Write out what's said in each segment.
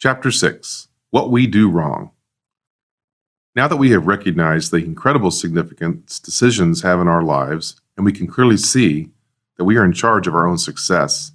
Chapter 6. What We Do Wrong. Now that we have recognized the incredible significance decisions have in our lives, and we can clearly see that we are in charge of our own success,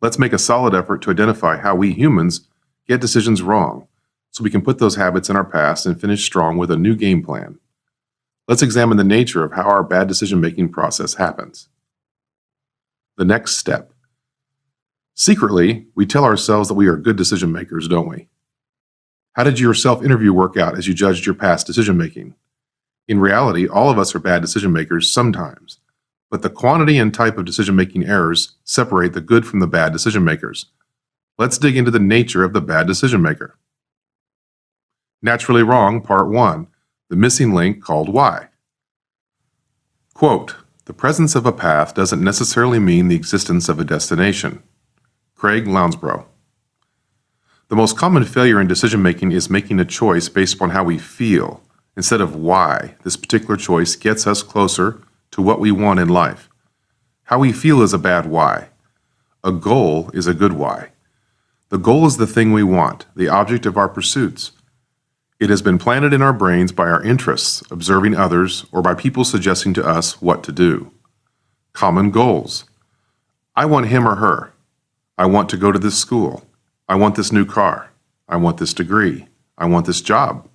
let's make a solid effort to identify how we humans get decisions wrong, so we can put those habits in our past and finish strong with a new game plan. Let's examine the nature of how our bad decision-making process happens. The next step. Secretly, we tell ourselves that we are good decision makers, don't we? How did your self-interview work out as you judged your past decision-making? In reality, all of us are bad decision makers sometimes, but the quantity and type of decision-making errors separate the good from the bad decision makers. Let's dig into the nature of the bad decision maker. Naturally Wrong, Part 1, the missing link called why. Quote, "The presence of a path doesn't necessarily mean the existence of a destination." Craig Lounsbrough. The most common failure in decision-making is making a choice based upon how we feel, instead of why this particular choice gets us closer to what we want in life. How we feel is a bad why. A goal is a good why. The goal is the thing we want, the object of our pursuits. It has been planted in our brains by our interests, observing others, or by people suggesting to us what to do. Common goals. I want him or her. I want to go to this school. I want this new car. I want this degree. I want this job.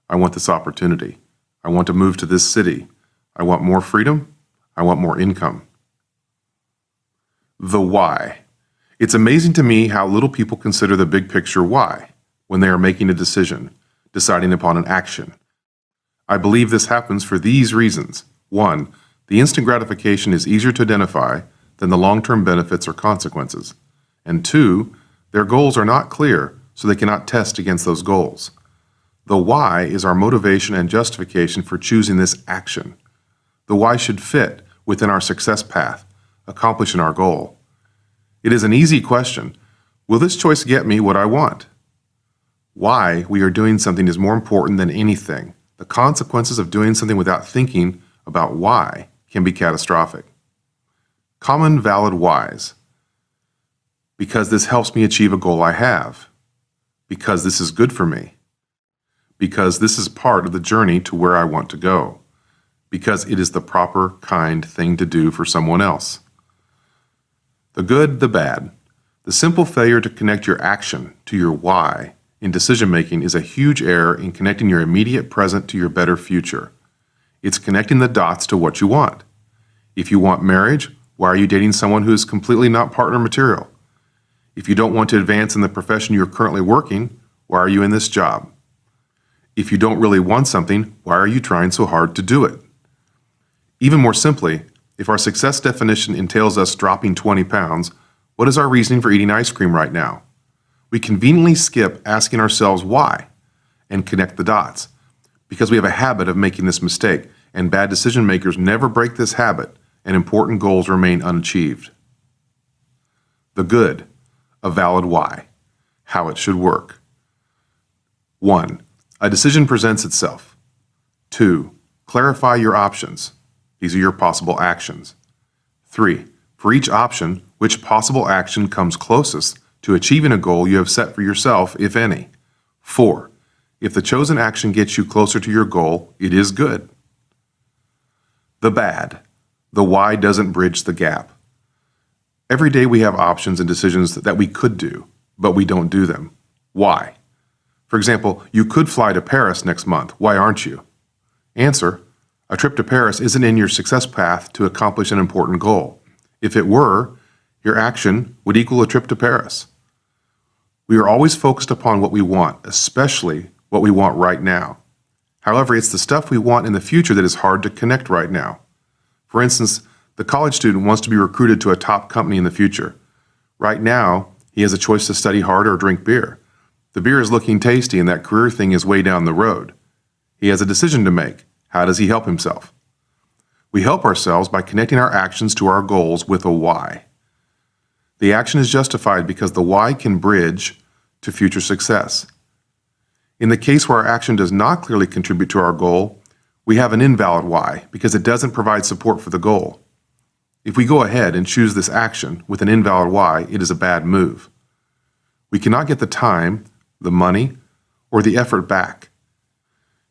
I want this opportunity. I want to move to this city. I want more freedom. I want more income. The why. It's amazing to me how little people consider the big picture why when they are making a decision, deciding upon an action. I believe this happens for these reasons. 1. The instant gratification is easier to identify than the long-term benefits or consequences. And 2, their goals are not clear, so they cannot test against those goals. The why is our motivation and justification for choosing this action. The why should fit within our success path, accomplishing our goal. It is an easy question. Will this choice get me what I want? Why we are doing something is more important than anything. The consequences of doing something without thinking about why can be catastrophic. Common valid whys. Because this helps me achieve a goal I have. Because this is good for me. Because this is part of the journey to where I want to go. Because it is the proper kind thing to do for someone else. The good, the bad. The simple failure to connect your action to your why in decision-making is a huge error in connecting your immediate present to your better future. It's connecting the dots to what you want. If you want marriage, why are you dating someone who is completely not partner material? If you don't want to advance in the profession you're currently working, why are you in this job? If you don't really want something, why are you trying so hard to do it? Even more simply, if our success definition entails us dropping 20 pounds, what is our reasoning for eating ice cream right now? We conveniently skip asking ourselves why and connect the dots because we have a habit of making this mistake, and bad decision makers never break this habit and important goals remain unachieved. The good. A valid why. How it should work. 1. A decision presents itself. 2. Clarify your options. These are your possible actions. 3. For each option, which possible action comes closest to achieving a goal you have set for yourself, if any? 4. If the chosen action gets you closer to your goal, it is good. The bad. The why doesn't bridge the gap. Every day we have options and decisions that we could do, but we don't do them. Why? For example, you could fly to Paris next month. Why aren't you? Answer: a trip to Paris isn't in your success path to accomplish an important goal. If it were, your action would equal a trip to Paris. We are always focused upon what we want, especially what we want right now. However, it's the stuff we want in the future that is hard to connect right now. For instance, the college student wants to be recruited to a top company in the future. Right now, he has a choice to study harder or drink beer. The beer is looking tasty and that career thing is way down the road. He has a decision to make. How does he help himself? We help ourselves by connecting our actions to our goals with a why. The action is justified because the why can bridge to future success. In the case where our action does not clearly contribute to our goal, we have an invalid why because it doesn't provide support for the goal. If we go ahead and choose this action with an invalid why, it is a bad move. We cannot get the time, the money, or the effort back.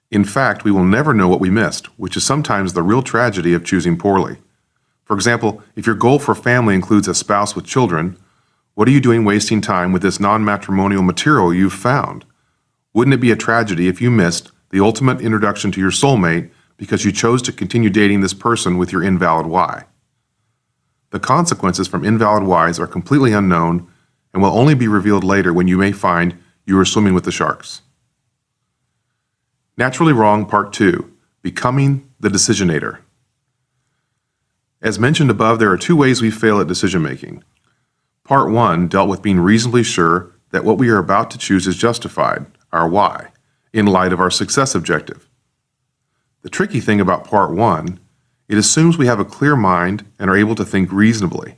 In fact, we will never know what we missed, which is sometimes the real tragedy of choosing poorly. For example, if your goal for family includes a spouse with children, what are you doing wasting time with this non-matrimonial material you've found? Wouldn't it be a tragedy if you missed the ultimate introduction to your soulmate because you chose to continue dating this person with your invalid why? The consequences from invalid whys are completely unknown and will only be revealed later when you may find you are swimming with the sharks. Naturally Wrong Part 2, Becoming the Decisionator. As mentioned above, there are two ways we fail at decision making. Part 1 dealt with being reasonably sure that what we are about to choose is justified, our why, in light of our success objective. The tricky thing about Part 1, it assumes we have a clear mind and are able to think reasonably.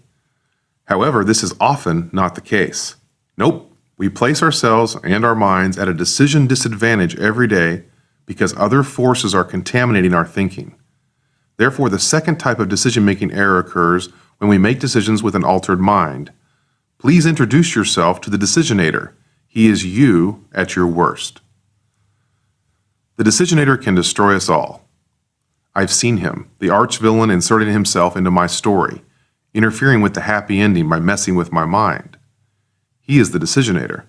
However, this is often not the case. Nope, we place ourselves and our minds at a decision disadvantage every day because other forces are contaminating our thinking. Therefore, the second type of decision-making error occurs when we make decisions with an altered mind. Please introduce yourself to the decisionator. He is you at your worst. The decisionator can destroy us all. I've seen him, the arch-villain inserting himself into my story, interfering with the happy ending by messing with my mind. He is the decisionator.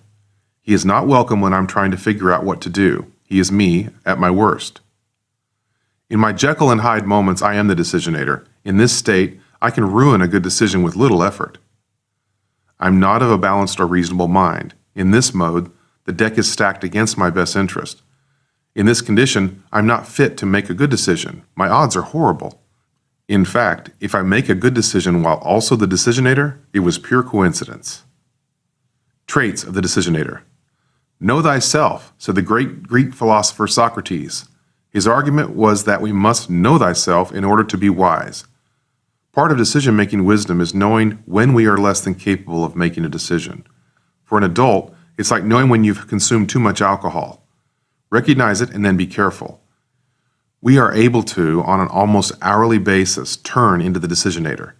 He is not welcome when I'm trying to figure out what to do. He is me at my worst. In my Jekyll and Hyde moments, I am the decisionator. In this state, I can ruin a good decision with little effort. I'm not of a balanced or reasonable mind. In this mode, the deck is stacked against my best interest. In this condition, I'm not fit to make a good decision. My odds are horrible. In fact, if I make a good decision while also the decisionator, it was pure coincidence. Traits of the decisionator. Know thyself, said the great Greek philosopher Socrates. His argument was that we must know thyself in order to be wise. Part of decision-making wisdom is knowing when we are less than capable of making a decision. For an adult, it's like knowing when you've consumed too much alcohol. Recognize it and then be careful. We are able to, on an almost hourly basis, turn into the decisionator.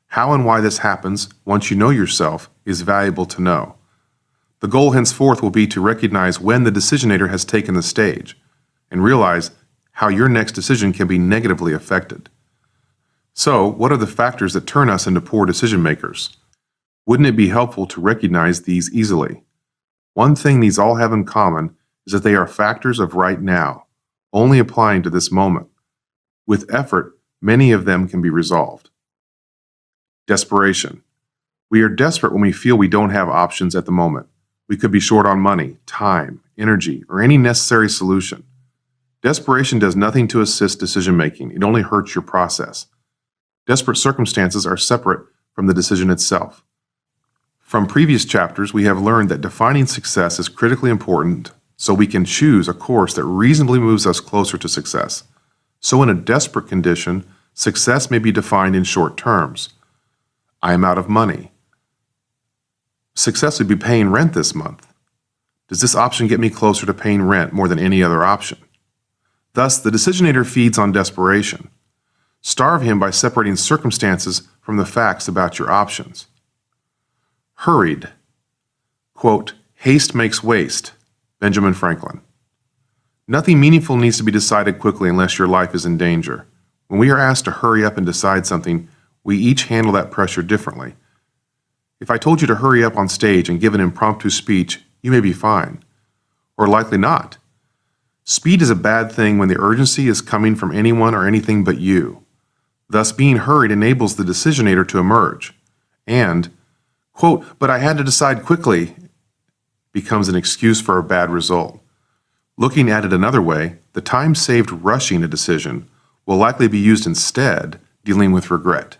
How and why this happens, once you know yourself, is valuable to know. The goal henceforth will be to recognize when the decisionator has taken the stage, and realize how your next decision can be negatively affected. So, what are the factors that turn us into poor decision makers? Wouldn't it be helpful to recognize these easily? One thing these all have in common is that they are factors of right now, only applying to this moment. With effort, many of them can be resolved. Desperation. We are desperate when we feel we don't have options at the moment. We could be short on money, time, energy, or any necessary solution. Desperation does nothing to assist decision-making. It only hurts your process. Desperate circumstances are separate from the decision itself. From previous chapters, we have learned that defining success is critically important so we can choose a course that reasonably moves us closer to success. So in a desperate condition, success may be defined in short terms. I am out of money. Success would be paying rent this month. Does this option get me closer to paying rent more than any other option? Thus, the decisionator feeds on desperation. Starve him by separating circumstances from the facts about your options. Hurried. Quote, haste makes waste. Benjamin Franklin. Nothing meaningful needs to be decided quickly unless your life is in danger. When we are asked to hurry up and decide something, we each handle that pressure differently. If I told you to hurry up on stage and give an impromptu speech, you may be fine. Or likely not. Speed is a bad thing when the urgency is coming from anyone or anything but you. Thus, being hurried enables the decisionator to emerge. And, quote, but I had to decide quickly, becomes an excuse for a bad result. Looking at it another way, the time saved rushing a decision will likely be used instead dealing with regret.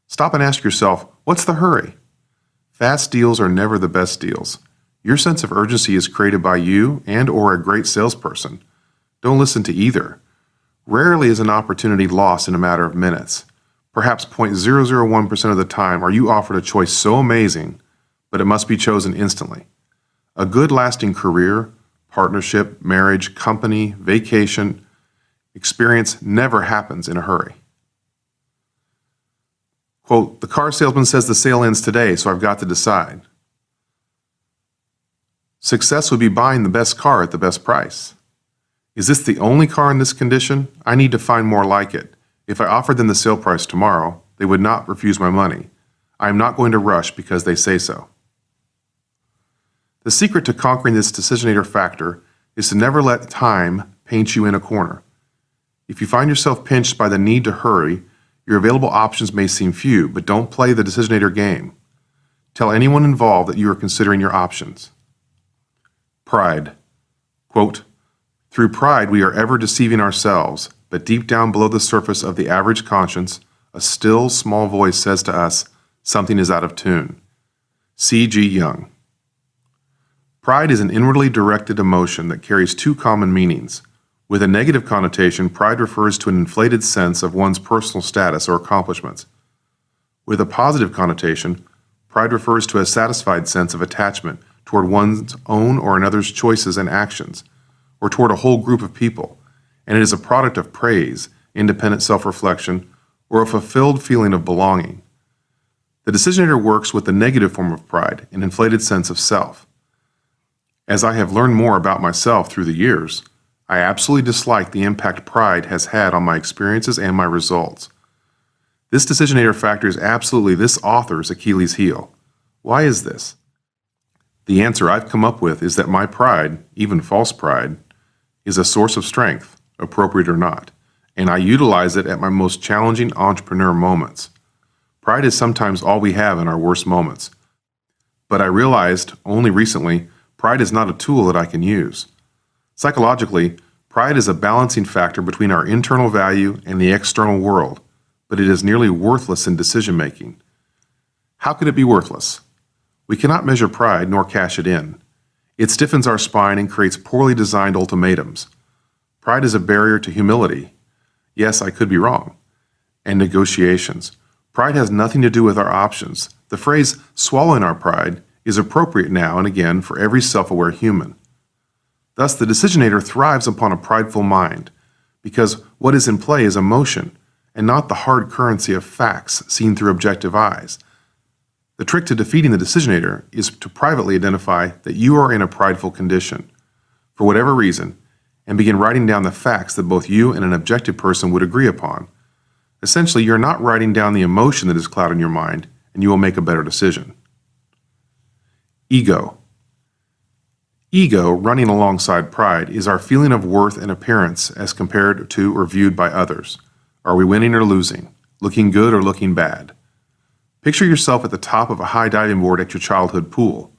Stop and ask yourself, what's the hurry? Fast deals are never the best deals. Your sense of urgency is created by you and or a great salesperson. Don't listen to either. Rarely is an opportunity lost in a matter of minutes. Perhaps 0.001% of the time are you offered a choice so amazing, but it must be chosen instantly. A good lasting career, partnership, marriage, company, vacation, experience never happens in a hurry. Quote, the car salesman says the sale ends today, so I've got to decide. Success would be buying the best car at the best price. Is this the only car in this condition? I need to find more like it. If I offered them the sale price tomorrow, they would not refuse my money. I am not going to rush because they say so. The secret to conquering this decisionator factor is to never let time paint you in a corner. If you find yourself pinched by the need to hurry, your available options may seem few, but don't play the decisionator game. Tell anyone involved that you are considering your options. Pride. Quote, "Through pride we are ever deceiving ourselves, but deep down below the surface of the average conscience, a still, small voice says to us, something is out of tune." C.G. Jung. Pride is an inwardly directed emotion that carries two common meanings. With a negative connotation, pride refers to an inflated sense of one's personal status or accomplishments. With a positive connotation, pride refers to a satisfied sense of attachment toward one's own or another's choices and actions, or toward a whole group of people, and it is a product of praise, independent self-reflection, or a fulfilled feeling of belonging. The decisionator works with the negative form of pride, an inflated sense of self. As I have learned more about myself through the years, I absolutely dislike the impact pride has had on my experiences and my results. This decisionator factor is absolutely this author's Achilles heel. Why is this? The answer I've come up with is that my pride, even false pride, is a source of strength, appropriate or not, and I utilize it at my most challenging entrepreneur moments. Pride is sometimes all we have in our worst moments. But I realized only recently, pride is not a tool that I can use. Psychologically, pride is a balancing factor between our internal value and the external world, but it is nearly worthless in decision-making. How could it be worthless? We cannot measure pride nor cash it in. It stiffens our spine and creates poorly designed ultimatums. Pride is a barrier to humility. Yes, I could be wrong. And negotiations. Pride has nothing to do with our options. The phrase, swallowing our pride, is appropriate now and again for every self-aware human. Thus, the decisionator thrives upon a prideful mind, because what is in play is emotion, and not the hard currency of facts seen through objective eyes. The trick to defeating the decisionator is to privately identify that you are in a prideful condition, for whatever reason, and begin writing down the facts that both you and an objective person would agree upon. Essentially, you're not writing down the emotion that is clouding your mind, and you will make a better decision. Ego. Ego, running alongside pride, is our feeling of worth and appearance as compared to or viewed by others. Are we winning or losing? Looking good or looking bad? Picture yourself at the top of a high diving board at your childhood pool.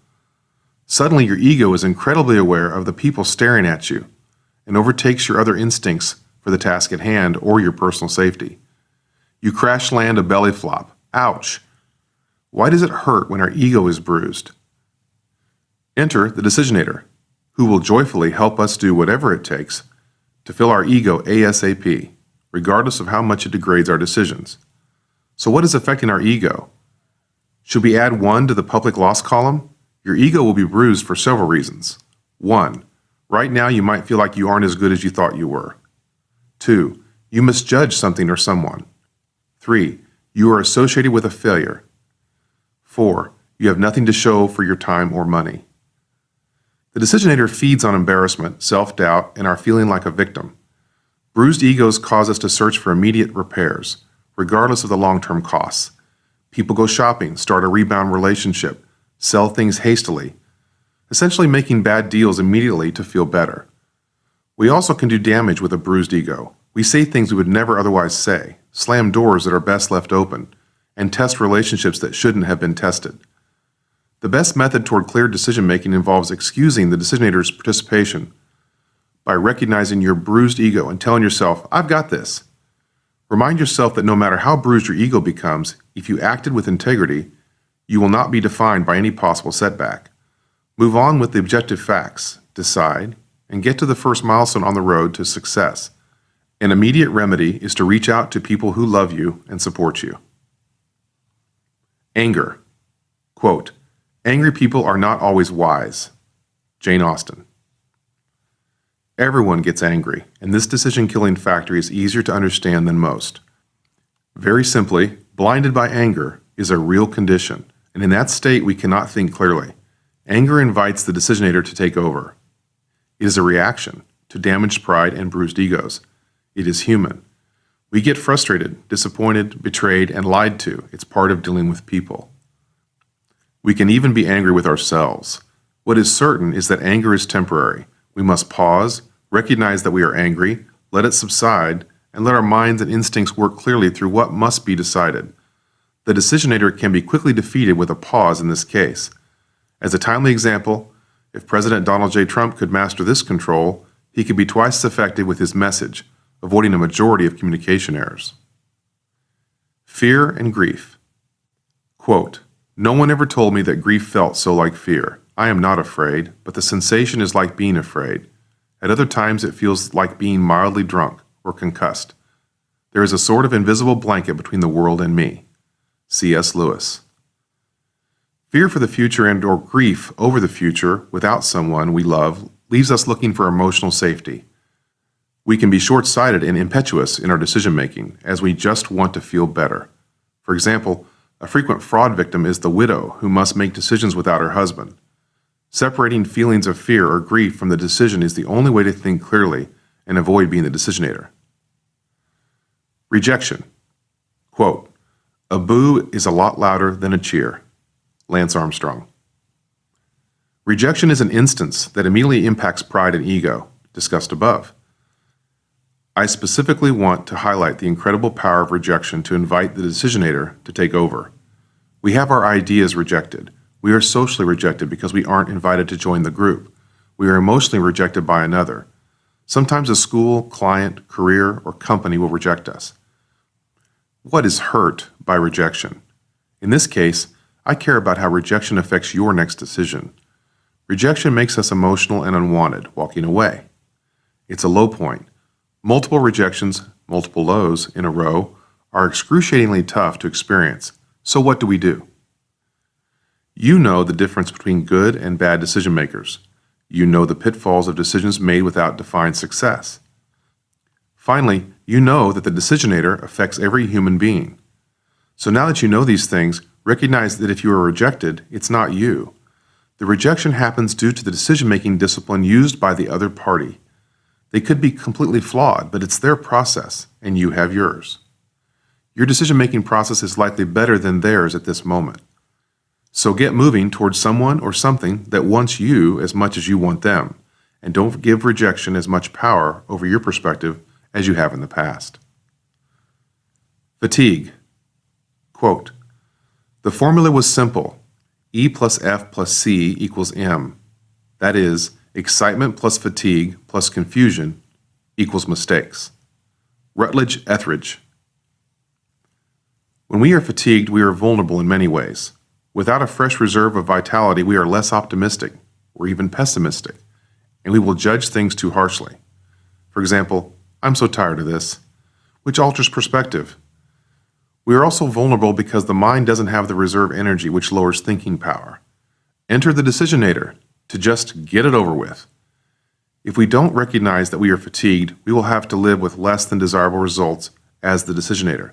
Suddenly, your ego is incredibly aware of the people staring at you and overtakes your other instincts for the task at hand or your personal safety. You crash land a belly flop. Ouch! Why does it hurt when our ego is bruised? Enter the decisionator, who will joyfully help us do whatever it takes to fill our ego ASAP, regardless of how much it degrades our decisions. So what is affecting our ego? Should we add 1 to the public loss column? Your ego will be bruised for several reasons. 1. Right now you might feel like you aren't as good as you thought you were. 2. You misjudge something or someone. 3. You are associated with a failure. 4. You have nothing to show for your time or money. The decisionator feeds on embarrassment, self-doubt, and our feeling like a victim. Bruised egos cause us to search for immediate repairs, regardless of the long-term costs. People go shopping, start a rebound relationship, sell things hastily, essentially making bad deals immediately to feel better. We also can do damage with a bruised ego. We say things we would never otherwise say, slam doors that are best left open, and test relationships that shouldn't have been tested. The best method toward clear decision-making involves excusing the decisionator's participation by recognizing your bruised ego and telling yourself, "I've got this." Remind yourself that no matter how bruised your ego becomes, if you acted with integrity, you will not be defined by any possible setback. Move on with the objective facts, decide, and get to the first milestone on the road to success. An immediate remedy is to reach out to people who love you and support you. Anger. Quote, "Angry people are not always wise." Jane Austen. Everyone gets angry, and this decision-killing factor is easier to understand than most. Very simply, blinded by anger is a real condition, and in that state we cannot think clearly. Anger invites the decisionator to take over. It is a reaction to damaged pride and bruised egos. It is human. We get frustrated, disappointed, betrayed, and lied to. It's part of dealing with people. We can even be angry with ourselves. What is certain is that anger is temporary. We must pause, recognize that we are angry, let it subside, and let our minds and instincts work clearly through what must be decided. The decisionator can be quickly defeated with a pause in this case. As a timely example, if President Donald J. Trump could master this control, he could be twice as effective with his message, avoiding a majority of communication errors. Fear and grief. Quote, "No one ever told me that grief felt so like fear. I am not afraid, but the sensation is like being afraid. At other times it feels like being mildly drunk or concussed. There is a sort of invisible blanket between the world and me." C.S. Lewis. Fear for the future and or grief over the future without someone we love leaves us looking for emotional safety. We can be short-sighted and impetuous in our decision-making as we just want to feel better. For example, a frequent fraud victim is the widow who must make decisions without her husband. Separating feelings of fear or grief from the decision is the only way to think clearly and avoid being the decisionator. Rejection. Quote, "A boo is a lot louder than a cheer." Lance Armstrong. Rejection is an instance that immediately impacts pride and ego, discussed above. I specifically want to highlight the incredible power of rejection to invite the decisionator to take over. We have our ideas rejected. We are socially rejected because we aren't invited to join the group. We are emotionally rejected by another. Sometimes a school, client, career, or company will reject us. What is hurt by rejection? In this case, I care about how rejection affects your next decision. Rejection makes us emotional and unwanted, walking away. It's a low point. Multiple rejections, multiple lows in a row, are excruciatingly tough to experience. So what do we do? You know the difference between good and bad decision makers. You know the pitfalls of decisions made without defined success. Finally, you know that the decisionator affects every human being. So now that you know these things, recognize that if you are rejected, it's not you. The rejection happens due to the decision-making discipline used by the other party. They could be completely flawed, but it's their process, and you have yours. Your decision-making process is likely better than theirs at this moment. So get moving towards someone or something that wants you as much as you want them, and don't give rejection as much power over your perspective as you have in the past. Fatigue. Quote, "The formula was simple. E plus F plus C equals M. That is, excitement plus fatigue plus confusion equals mistakes." Rutledge Etheridge. When we are fatigued, we are vulnerable in many ways. Without a fresh reserve of vitality, we are less optimistic or even pessimistic, and we will judge things too harshly. For example, "I'm so tired of this," which alters perspective. We are also vulnerable because the mind doesn't have the reserve energy, which lowers thinking power. Enter the decisionator to just get it over with. If we don't recognize that we are fatigued, we will have to live with less than desirable results as the decisionator.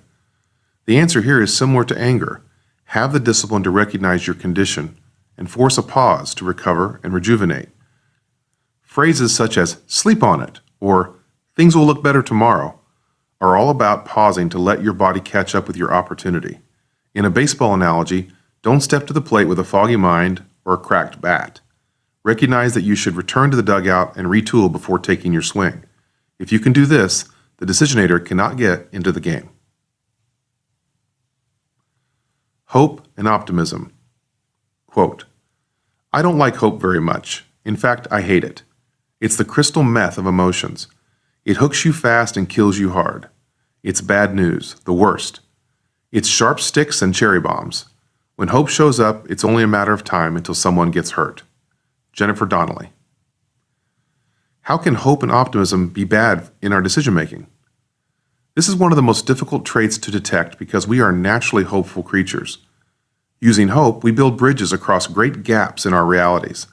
The answer here is similar to anger. Have the discipline to recognize your condition and force a pause to recover and rejuvenate. Phrases such as "sleep on it" or "things will look better tomorrow" are all about pausing to let your body catch up with your opportunity. In a baseball analogy, don't step to the plate with a foggy mind or a cracked bat. Recognize that you should return to the dugout and retool before taking your swing. If you can do this, the decisionator cannot get into the game. Hope and optimism. Quote, "I don't like hope very much. In fact, I hate it. It's the crystal meth of emotions. It hooks you fast and kills you hard. It's bad news, the worst. It's sharp sticks and cherry bombs. When hope shows up, it's only a matter of time until someone gets hurt." Jennifer Donnelly. How can hope and optimism be bad in our decision-making? This is one of the most difficult traits to detect because we are naturally hopeful creatures. Using hope, we build bridges across great gaps in our realities.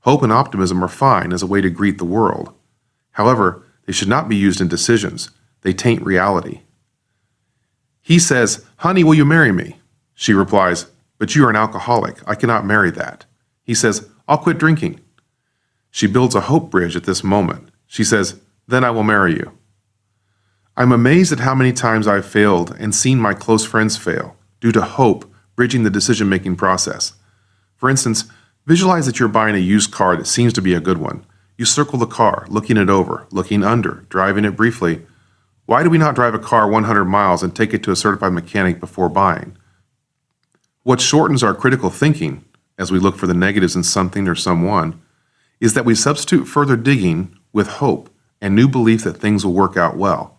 Hope and optimism are fine as a way to greet the world. However, they should not be used in decisions. They taint reality. He says, "Honey, will you marry me?" She replies, "But you are an alcoholic. I cannot marry that." He says, I'll quit drinking. She builds a hope bridge at this moment. She says, then I will marry you. I'm amazed at how many times I've failed and seen my close friends fail due to hope bridging the decision-making process. For instance, visualize that you're buying a used car that seems to be a good one. You circle the car, looking it over, looking under, driving it briefly. Why do we not drive a car 100 miles and take it to a certified mechanic before buying? What shortens our critical thinking, as we look for the negatives in something or someone, is that we substitute further digging with hope and new belief that things will work out well.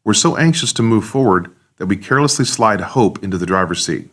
We're so anxious to move forward that we carelessly slide hope into the driver's seat.